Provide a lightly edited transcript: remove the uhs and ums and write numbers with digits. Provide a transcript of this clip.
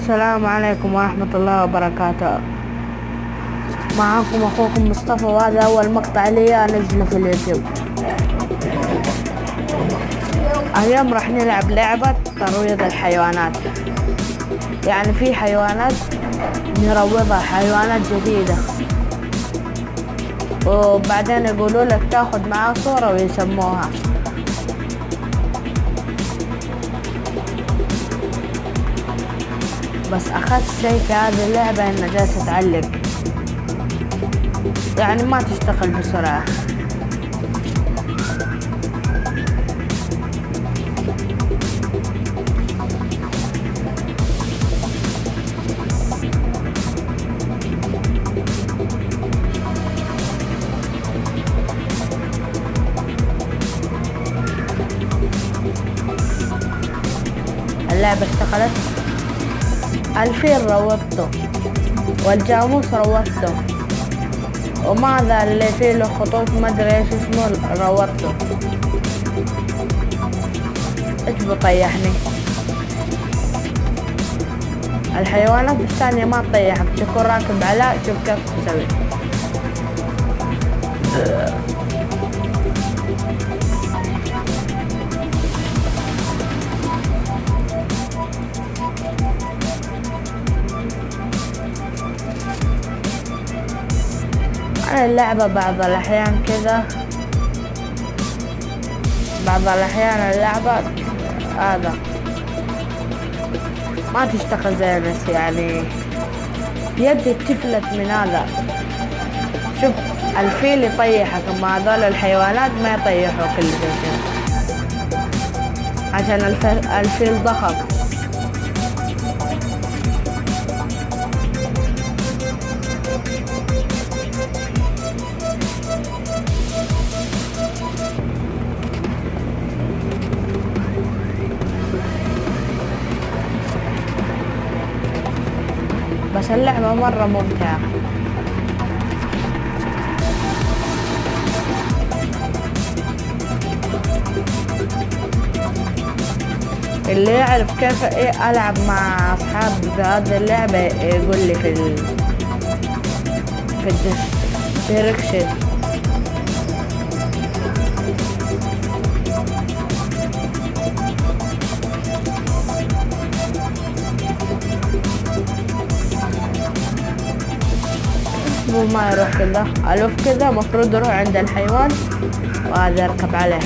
السلام عليكم ورحمة الله وبركاته. معكم أخوكم مصطفى، وهذا أول مقطع لي أنزله في اليوتيوب. اليوم راح نلعب لعبة ترويض الحيوانات. يعني في حيوانات نروضها، حيوانات جديدة، وبعدين يقولوا لك تاخد معاه صورة ويسموها. بس أخذت شيء في هذه اللعبة إنها جالسة تعلق، يعني ما تشتغل بسرعة. اللعبة اشتغلت. الفيل روضته، والجاموس روضته، وماذا اللي فيه له خطوط ما ادري ايش اسمه روضته. ايش بطيحني؟ الحيوانات الثانية ما تطيحك، تكون راكب على شوف كيف تسوي. اللعبة بعض الأحيان كذا، بعض الأحيان اللعبة هذا ما تشتغل زي الناس، يعني يدي تفلت من هذا. شوف الفيل يطيحك، اما هذول الحيوانات ما يطيحوا كل شيء عشان الفيل ضخم. بس اللعبة مرة ممتعة. اللي يعرف كيف ألعب مع أصحابي في هذه اللعبة يقول لي في الديسكريبشن. ما يروح كذا، ألف كذا، مفروض يروح عند الحيوان وهذا يركب عليه.